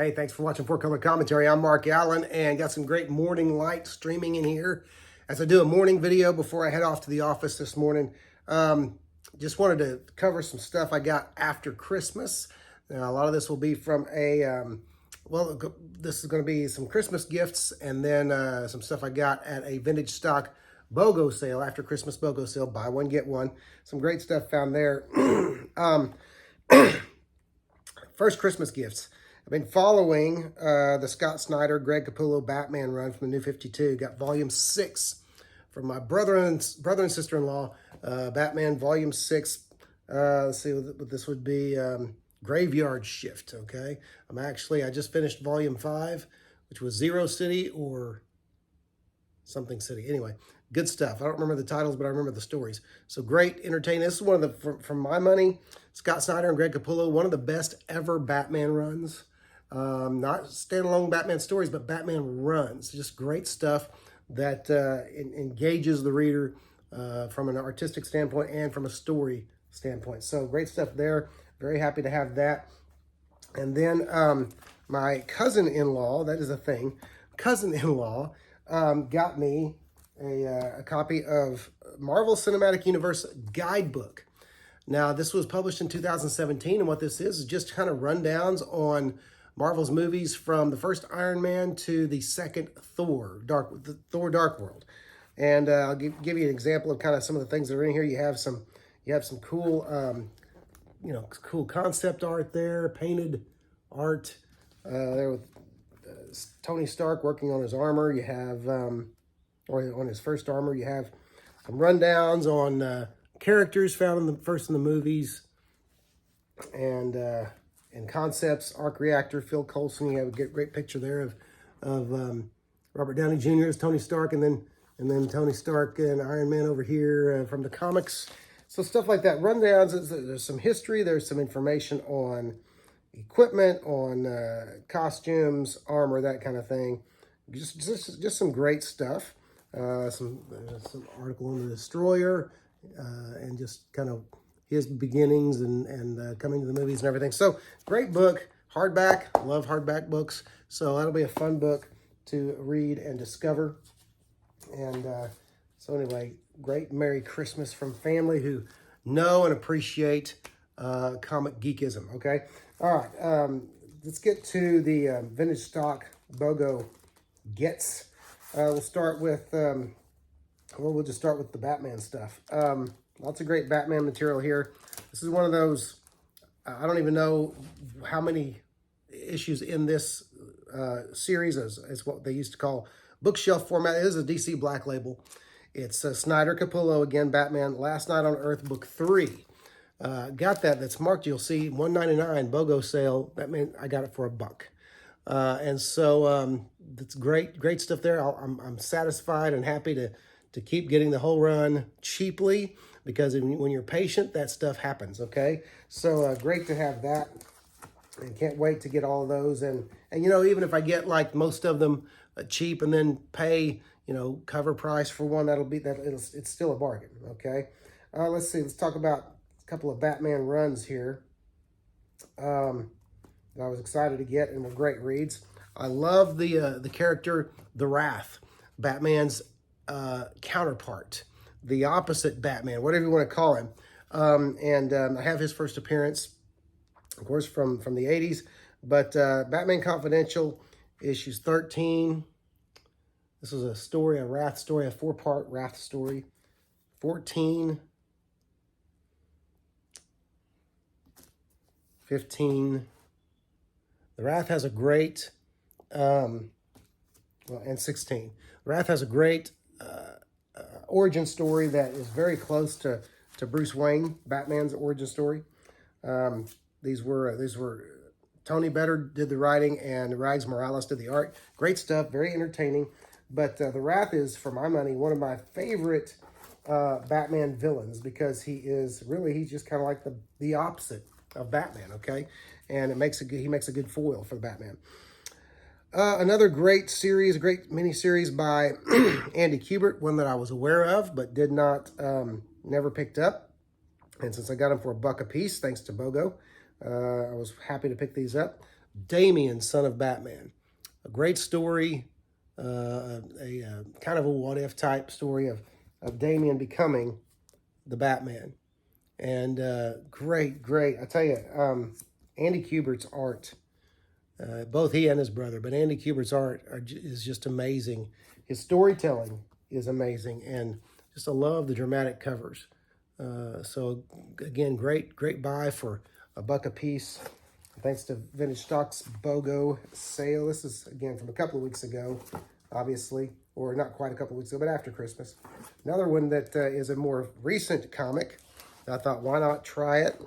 Hey, thanks for watching Four Color Commentary. I'm Mark Allen and got some great morning light streaming in here as I do a morning video before I head off to the office this morning. Just wanted to cover some stuff I got after Christmas. Now, a lot of this will be from this is going to be some Christmas gifts and then some stuff I got at a vintage stock BOGO sale, after Christmas BOGO sale, buy one, get one. Some great stuff found there. First Christmas gifts. I've been following the Scott Snyder, Greg Capullo Batman run from the New 52. Got volume 6 from my brother and sister-in-law, Batman volume 6. Let's see what this would be. Graveyard Shift, okay? I just finished volume 5, which was Zero City or something City. Anyway, good stuff. I don't remember the titles, but I remember the stories. So great, entertaining. This is one of the, from my money, Scott Snyder and Greg Capullo, one of the best ever Batman runs. Not standalone Batman stories, but Batman runs. Just great stuff that engages the reader from an artistic standpoint and from a story standpoint. So great stuff there. Very happy to have that. And then my cousin-in-law, that is a thing, cousin-in-law got me a copy of Marvel Cinematic Universe Guidebook. Now, this was published in 2017, and what this is just kind of rundowns on Marvel's movies from the first Iron Man to the second Thor, Dark World. And I'll give you an example of kind of some of the things that are in here. You have some cool, cool concept art there, painted art there with Tony Stark working on his armor. You have, or on his first armor, you have some rundowns on characters found in the movies, and concepts. Arc Reactor, Phil Coulson. You have a great picture there of Robert Downey Jr. as Tony Stark, and then Tony Stark and Iron Man over here from the comics. So stuff like that. Rundowns. There's some history. There's some information on equipment, on costumes, armor, that kind of thing. Just some great stuff. Some article on the Destroyer, and just kind of his beginnings and coming to the movies and everything. So great book, hardback. Love hardback books. So that'll be a fun book to read and discover. And so anyway, great Merry Christmas from family who know and appreciate comic geekism. Okay, all right. Let's get to the vintage stock BOGO gets. We'll start with we'll just start with the Batman stuff. Lots of great Batman material here. This is one of those, I don't even know how many issues in this series is what they used to call bookshelf format. It is a DC Black Label. It's Snyder Capullo, again, Batman, Last Night on Earth, Book 3. Got that's marked, you'll see, $1.99 BOGO sale. That meant I got it for $1. And so it's great stuff there. I'm satisfied and happy to keep getting the whole run cheaply, because when you're patient, that stuff happens, okay? So great to have that, and can't wait to get all of those. And even if I get like most of them cheap and then pay, cover price for one, it's still a bargain, okay? Let's see, let's talk about a couple of Batman runs here that I was excited to get and were great reads. I love the character, the Wrath, Batman's counterpart, the opposite Batman, whatever you want to call him. I have his first appearance, of course, from the 80s. But Batman Confidential, issues 13. This was a story, a Wrath story, a 4-part Wrath story. 14. 15. The Wrath has a great, and 16. The Wrath has a great origin story that is very close to Bruce Wayne, Batman's origin story. These were Tony Better did the writing and Rags Morales did the art. Great stuff, very entertaining. But the Wrath is, for my money, one of my favorite Batman villains, because he's just kind of like the opposite of Batman, okay? And he makes a good foil for the Batman. Another great series, a great mini-series by Andy Kubert, one that I was aware of but did not, never picked up. And since I got them for $1 a piece, thanks to BOGO, I was happy to pick these up. Damian, Son of Batman. A great story, a kind of a what-if type story of Damian becoming the Batman. And great. I tell you, Andy Kubert's art, both he and his brother, but Andy Kubert's art is just amazing. His storytelling is amazing, and just I love the dramatic covers. So again, great buy for $1 a piece. Thanks to Vintage Stock's BOGO sale. This is, again, from a couple of weeks ago, obviously, or not quite a couple of weeks ago, but after Christmas. Another one that is a more recent comic. I thought, why not try it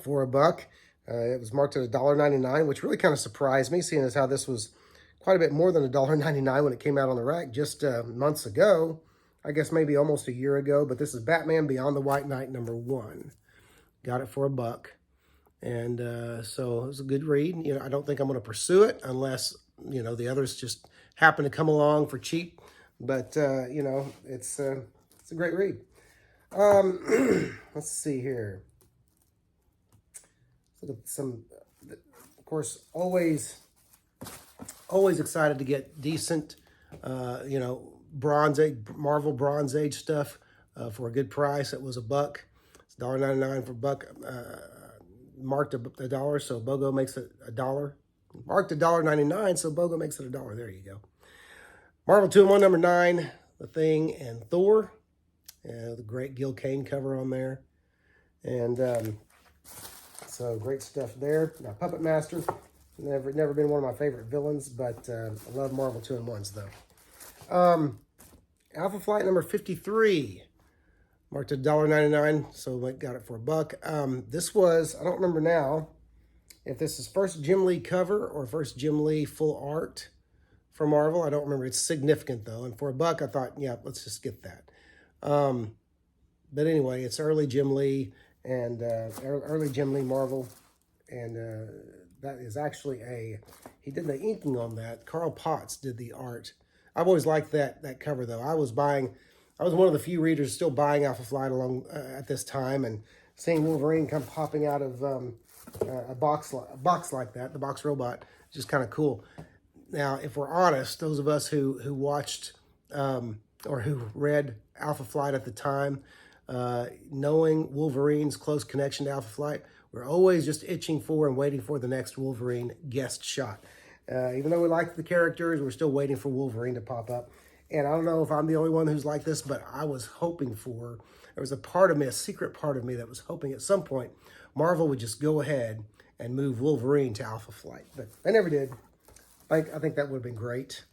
for $1? It was marked at $1.99, which really kind of surprised me, seeing as how this was quite a bit more than $1.99 when it came out on the rack just months ago. I guess maybe almost a year ago, but this is Batman Beyond the White Knight #1. Got it for $1. And so it was a good read. You know, I don't think I'm going to pursue it unless, you know, the others just happen to come along for cheap. But, you know, it's a great read. Let's see here. Let's look at some, of course, always excited to get decent, you know, Marvel Bronze Age stuff for a good price. It was $1. It's $1.99 for $1. Marked $1, so BOGO makes it $1. Marked $1.99, so BOGO makes it $1. There you go. Marvel 2-in-1 #9, The Thing and Thor. The great Gil Kane cover on there. And so great stuff there. Now, Puppet Master, never been one of my favorite villains, but I love Marvel 2-in-1s though. Alpha Flight number 53. Marked at $1.99, so I got it for $1. This was, I don't remember now if this is first Jim Lee cover or first Jim Lee full art for Marvel. I don't remember. It's significant, though. And for $1, I thought, yeah, let's just get that. But anyway, it's early Jim Lee and early Jim Lee Marvel. And that is actually he did the inking on that. Carl Potts did the art. I've always liked that cover, though. I was one of the few readers still buying Alpha Flight along at this time, and seeing Wolverine come popping out of a box like that, the box robot, just kind of cool. Now, if we're honest, those of us who watched or who read Alpha Flight at the time, knowing Wolverine's close connection to Alpha Flight, we're always just itching for and waiting for the next Wolverine guest shot. Even though we liked the characters, we're still waiting for Wolverine to pop up. And I don't know if I'm the only one who's like this, but I was hoping there was a part of me, a secret part of me that was hoping at some point Marvel would just go ahead and move Wolverine to Alpha Flight. But they never did. I think that would have been great.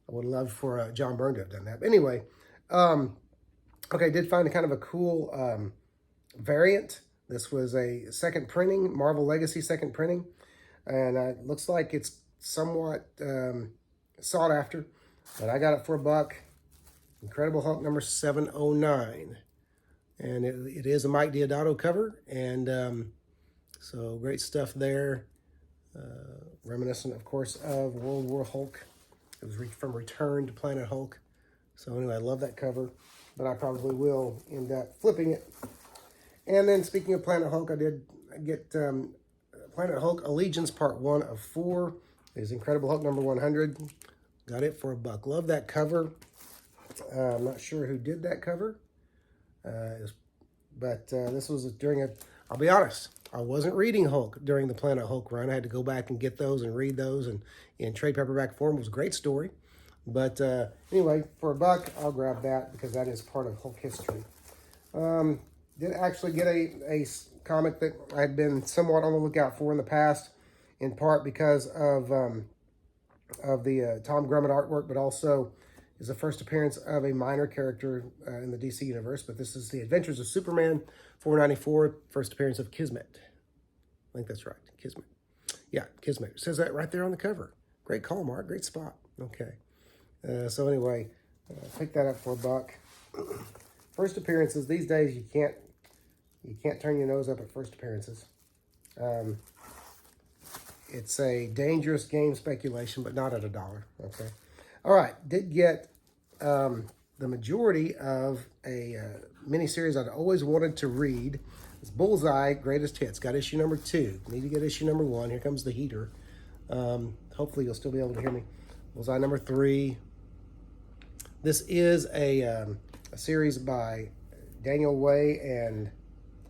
I would love for John Byrne to have done that. But anyway, okay, did find a kind of a cool variant. This was a second printing, Marvel Legacy second printing. And it looks like it's somewhat sought after. But I got it for $1. Incredible Hulk number 709. And it is a Mike Deodato cover. And so great stuff there. Reminiscent, of course, of World War Hulk. It was from Return to Planet Hulk. So anyway, I love that cover. But I probably will end up flipping it. And then speaking of Planet Hulk, I did get Planet Hulk Allegiance Part 1 of 4. Is Incredible Hulk number 100. Got it for $1. Love that cover. I'm not sure who did that cover. But this was during I'll be honest, I wasn't reading Hulk during the Planet Hulk run. I had to go back and get those and read those. And in trade paperback form, it was a great story. But anyway, for $1, I'll grab that because that is part of Hulk history. Did actually get a comic that I had been somewhat on the lookout for in the past, in part because of the Tom Grummett artwork, but also is the first appearance of a minor character in the DC universe. But this is The Adventures of Superman, 494, first appearance of Kismet. I think that's right, Kismet. Yeah, Kismet. It says that right there on the cover. Great call, Mark. Great spot. Okay. So anyway, pick that up for $1. First appearances. These days, you can't turn your nose up at first appearances. It's a dangerous game speculation, but not at $1. Okay. All right. Did get the majority of a miniseries I'd always wanted to read. It's Bullseye Greatest Hits. Got issue number 2. Need to get issue number 1. Here comes the heater. Hopefully you'll still be able to hear me. Bullseye number 3. This is a series by Daniel Way and,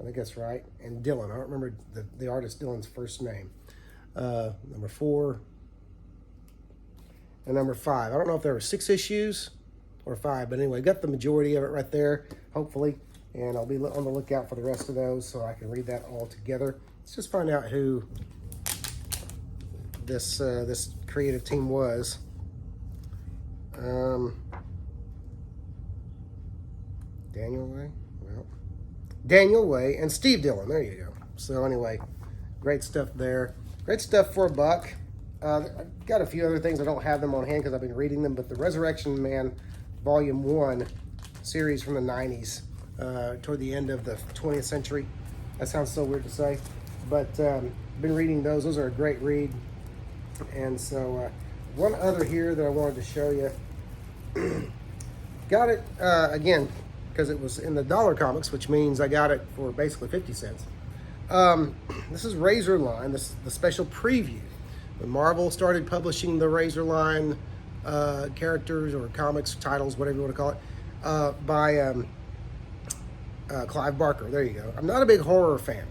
I think that's right, and Dylan. I don't remember the artist Dylan's first name. Number 4 and number 5. I don't know if there were 6 issues or 5, but anyway, got the majority of it right there, hopefully. And I'll be on the lookout for the rest of those so I can read that all together. Let's just find out who this creative team was. Daniel Way? Well, Daniel Way and Steve Dillon. There you go. So anyway, great stuff there. Great stuff for $1. I've got a few other things. I don't have them on hand because I've been reading them, but the Resurrection Man Volume 1 series from the 90s, toward the end of the 20th century. That sounds so weird to say, but been reading those. Those are a great read. And so one other here that I wanted to show you. Got it, again, because it was in the dollar comics, which means I got it for basically 50 cents. This is Razor Line. This is the special preview. When Marvel started publishing the Razor Line characters or comics, titles, whatever you want to call it, by Clive Barker. There you go. I'm not a big horror fan.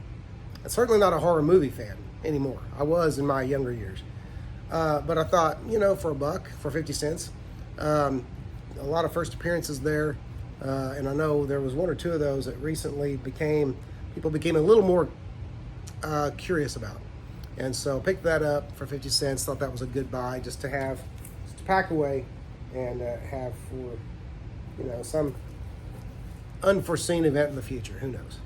I'm certainly not a horror movie fan anymore. I was in my younger years. But I thought, you know, for $1, for 50 cents, a lot of first appearances there. And I know there was 1 or 2 of those that recently people became a little more curious about. And so picked that up for 50 cents. Thought that was a good buy just to have, just to pack away and have for, you know, some unforeseen event in the future. Who knows?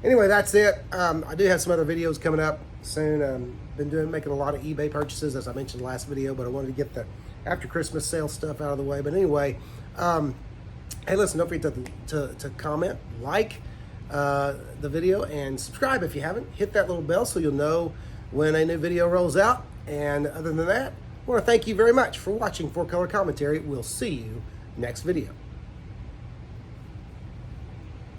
Anyway, that's it. I do have some other videos coming up soon. Been making a lot of eBay purchases, as I mentioned last video, but I wanted to get the after Christmas sale stuff out of the way. But anyway, hey, listen, don't forget to comment, like the video, and subscribe if you haven't. Hit that little bell so you'll know when a new video rolls out. And other than that, I want to thank you very much for watching 4Color Commentary. We'll see you next video.